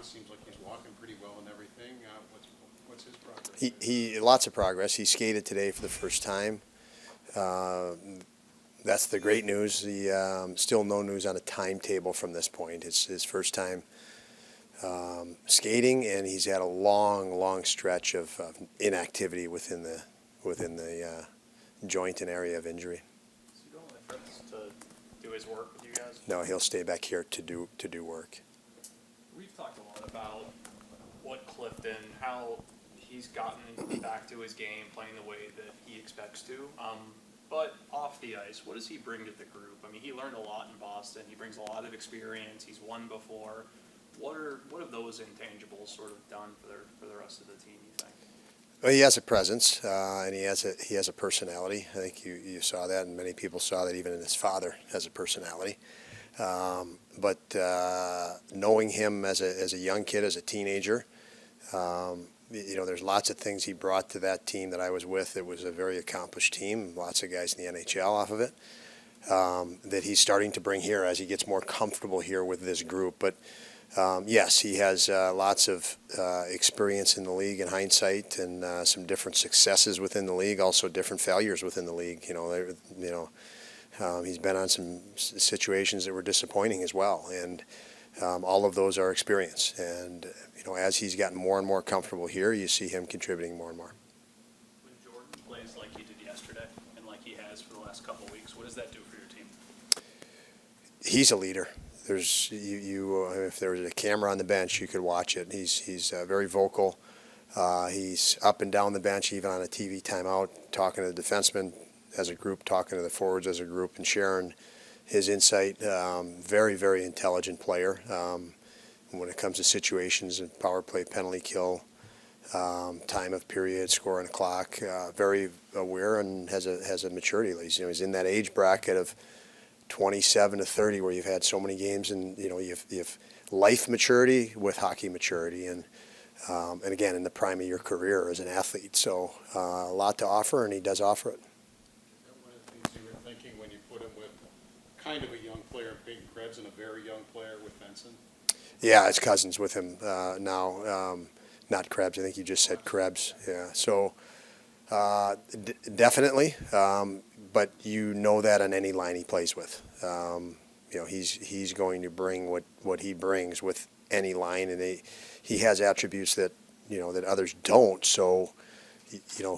now. Seems like he's walking pretty well and everything. What's his progress? He lots of progress. He skated today for the first time. That's the great news. Still no news on a timetable from this point. It's his first time skating, and he's had a long stretch of inactivity within the joint and area of injury. Is he going with friends to do his work with you guys? No, he'll stay back here to do work. We've talked a lot about what Clifton, how he's gotten back to his game, playing the way that he expects to. But off the ice, what does he bring to the group? I mean, he learned a lot in Boston. He brings a lot of experience. He's won before. What have those intangibles sort of done for the rest of the team, you think? Well, he has a presence, and he has a personality. I think you saw that, and many people saw that even in his father has a personality. But knowing him as a young kid, as a teenager, there's lots of things he brought to that team that I was with. It was a very accomplished team, lots of guys in the NHL off of it, that he's starting to bring here as he gets more comfortable here with this group. But yes, he has lots of experience in the league in hindsight, and some different successes within the league, also different failures within the league. He's been on some situations that were disappointing as well, and all of those are experience. And as he's gotten more and more comfortable here, you see him contributing more and more. When Jordan plays like he did yesterday and like he has for the last couple of weeks, what does that do for your team? He's a leader. If there was a camera on the bench, you could watch it. He's very vocal. He's up and down the bench, even on a TV timeout, talking to the defensemen as a group, talking to the forwards as a group, and sharing his insight. Very, very intelligent player. When it comes to situations and power play, penalty kill, time of period, score on the clock, very aware and has a maturity. He's in that age bracket of 27 to 30 where you've had so many games, and you have life maturity with hockey maturity, and again in the prime of your career as an athlete. So a lot to offer, and he does offer it. One of the things you were thinking when you put him with kind of a young player, Peyton Krebs, and a very young player with Benson? Yeah, it's Cousins with him now, not Krebs. I think you just said Krebs. Yeah, so definitely, but that on any line he plays with. He's going to bring what he brings with any line, and he has attributes that that others don't. So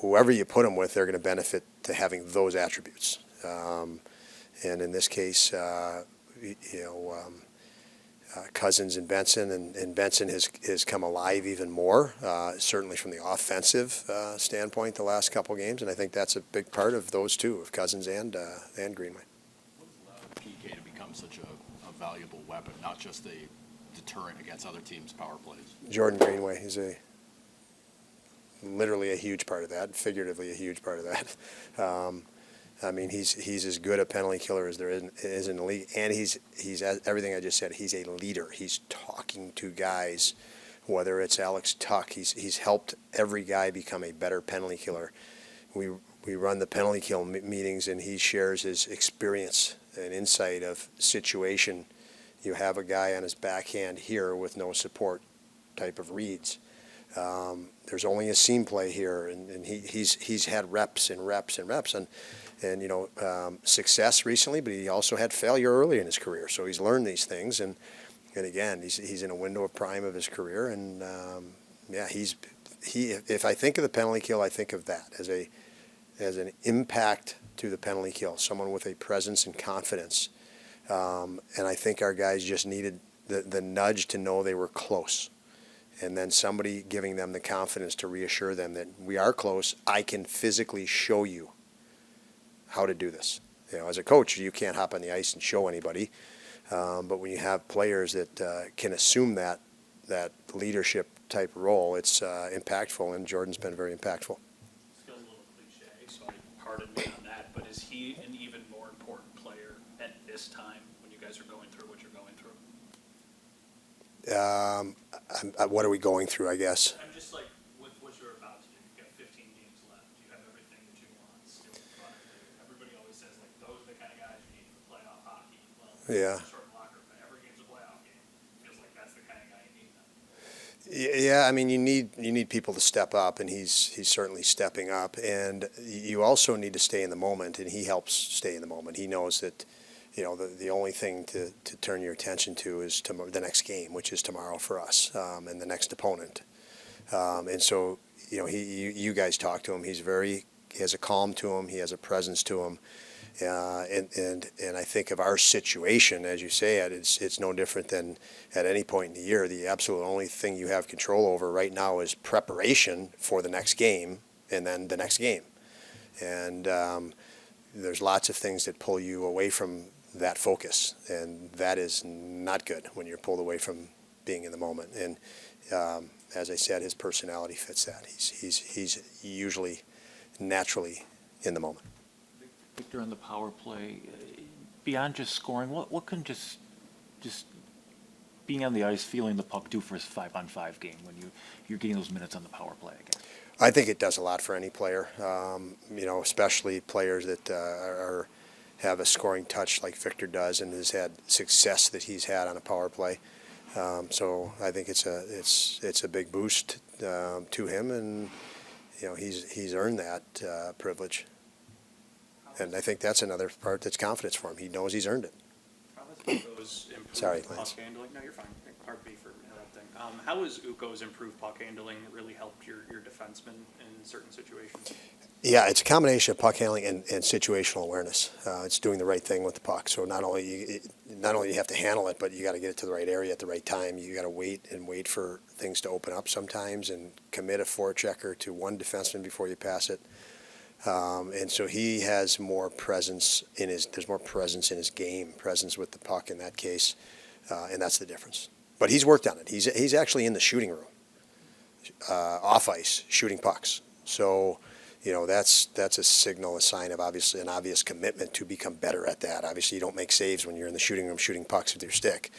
whoever you put him with, they're going to benefit to having those attributes. And in this case, Cousins and Benson, and Benson has come alive even more, certainly from the offensive standpoint the last couple games, and I think that's a big part of those two, of Cousins and Greenway. What has allowed PK to become such a valuable weapon, not just a deterrent against other teams' power plays? Jordan Greenway is literally a huge part of that, figuratively a huge part of that. I mean, he's as good a penalty killer as there is in the league, and he's everything I just said. He's a leader. He's talking to guys, whether it's Alex Tuck. He's helped every guy become a better penalty killer. We run the penalty kill meetings, and he shares his experience and insight of situation. You have a guy on his backhand here with no support type of reads. There's only a seam play here, and he's had reps and reps and reps, and success recently, but he also had failure early in his career. So he's learned these things, and again, he's in a window of prime of his career, and if I think of the penalty kill, I think of that as an impact to the penalty kill, someone with a presence and confidence, and I think our guys just needed the nudge to know they were close. And then somebody giving them the confidence to reassure them that we are close. I can physically show you how to do this. As a coach, you can't hop on the ice and show anybody. But when you have players that can assume that leadership type role, it's impactful, and Jordan's been very impactful. This feels a little cliche, so pardon me on that, but is he an even more important player at this time when you guys are going through what you're going through? What are we going through, I guess? I'm just like, with what you're about to do, you've got 15 games left, you have everything that you want still in front of you. Everybody always says, like, those are the kind of guys you need for playoff hockey. Well, Yeah. short locker, but every game's a playoff game. Feels like that's the kind of guy you need now. Yeah, I mean, you need people to step up, and he's certainly stepping up. And you also need to stay in the moment, and he helps stay in the moment. He knows that, the only thing to turn your attention to is the next game, which is tomorrow for us, and the next opponent. And so, you guys talk to him. He has a calm to him. He has a presence to him. And I think of our situation, as you say it, it's no different than at any point in the year. The absolute only thing you have control over right now is preparation for the next game and then the next game. And there's lots of things that pull you away from that focus, and that is not good when you're pulled away from being in the moment. And as I said, his personality fits that. He's usually naturally in the moment. Victor, on the power play, beyond just scoring, what can just being on the ice, feeling the puck do for his 5-on-5 game when you're getting those minutes on the power play again? I think it does a lot for any player, especially players that have a scoring touch like Victor does and has had success that he's had on a power play. So I think it's a big boost to him, and he's earned that privilege. And I think that's another part that's confidence for him. He knows he's earned it. How has Uko's improved Sorry, puck Lance. handling? No, you're fine. Pardon me for interrupting. How has Uko's improved puck handling really helped your defensemen in certain situations? Yeah, it's a combination of puck handling and situational awareness. It's doing the right thing with the puck. So not only you have to handle it, but you got to get it to the right area at the right time. You got to wait for things to open up sometimes, and commit a forechecker to one defenseman before you pass it. And so he has more presence there's more presence in his game, presence with the puck in that case, and that's the difference. But he's worked on it. He's actually in the shooting room, off ice, shooting pucks. So, that's a signal, a sign of an obvious commitment to become better at that. Obviously, you don't make saves when you're in the shooting room shooting pucks with your stick,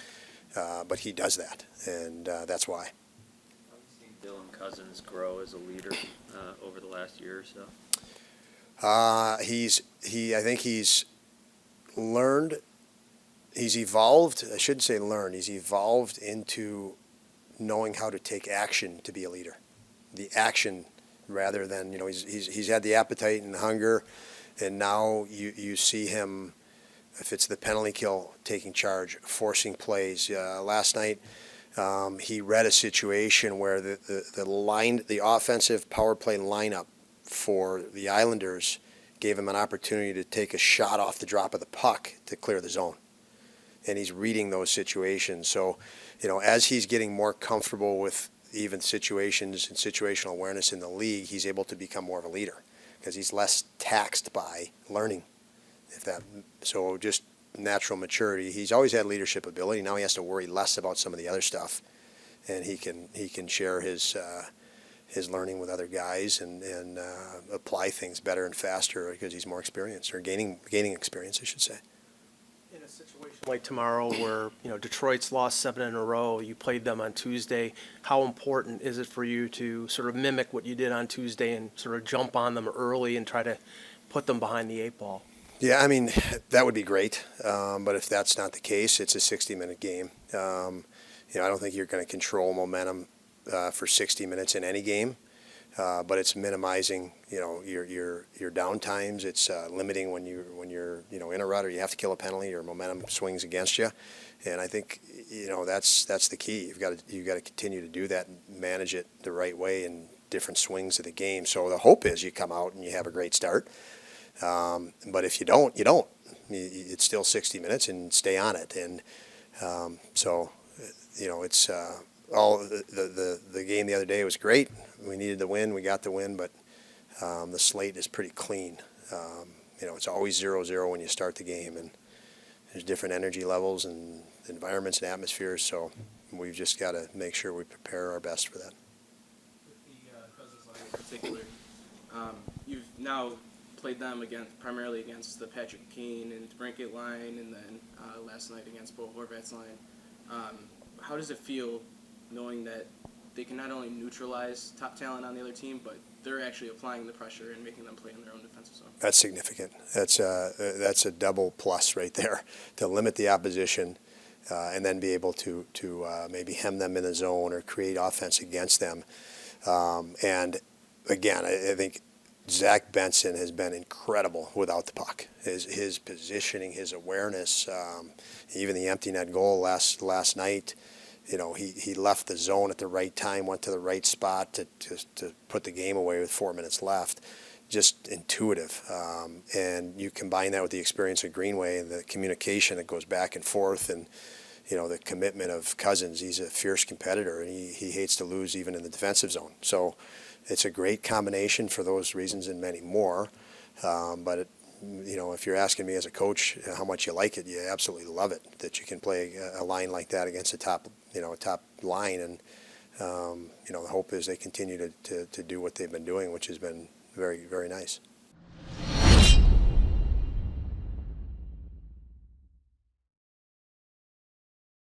but he does that, and that's why. I've seen Dylan Cousins grow as a leader over the last year or so. I think he's learned, he's evolved, I shouldn't say learned, he's evolved into knowing how to take action to be a leader. The action rather than, he's had the appetite and hunger, and now you see him, if it's the penalty kill, taking charge, forcing plays. Last night, he read a situation where the offensive power play lineup for the Islanders gave him an opportunity to take a shot off the drop of the puck to clear the zone. And he's reading those situations. So, as he's getting more comfortable with even situations and situational awareness in the league, he's able to become more of a leader because he's less taxed by learning. So just natural maturity. He's always had leadership ability. Now he has to worry less about some of the other stuff, and he can share his learning with other guys and apply things better and faster because he's more experienced, or gaining experience, I should say. In a situation like tomorrow where, Detroit's lost 7 in a row, you played them on Tuesday, how important is it for you to sort of mimic what you did on Tuesday and sort of jump on them early and try to put them behind the 8 ball? Yeah, I mean, that would be great, but if that's not the case, it's a 60-minute game. I don't think you're going to control momentum for 60 minutes in any game, but it's minimizing, your down times. It's limiting when you're in a rut or you have to kill a penalty or momentum swings against you. And I think that's the key. You've got to continue to do that and manage it the right way in different swings of the game. So the hope is you come out and you have a great start. But if you don't, you don't. It's still 60 minutes and stay on it. And it's all the game the other day was great. We needed the win. We got the win, but the slate is pretty clean. It's always 0-0 when you start the game, and there's different energy levels and environments and atmospheres. So we've just got to make sure we prepare our best for that. With the Cousins line in particular, you've now played them primarily against the Patrick Kane and Brinkett line, and then last night against Bo Horvat's line. How does it feel knowing that they can not only neutralize top talent on the other team, but they're actually applying the pressure and making them play in their own defensive zone? That's significant. That's a double plus right there, to limit the opposition and then be able to maybe hem them in the zone or create offense against them. And again, I think Zach Benson has been incredible without the puck. His positioning, his awareness, even the empty net goal last night. He left the zone at the right time, went to the right spot to put the game away with 4 minutes left. Just intuitive. And you combine that with the experience of Greenway and the communication that goes back and forth, and the commitment of Cousins. He's a fierce competitor, and he hates to lose even in the defensive zone. So it's a great combination for those reasons and many more. But if you're asking me as a coach how much you like it, you absolutely love it that you can play a line like that against a top line. And the hope is they continue to do what they've been doing, which has been very, very nice.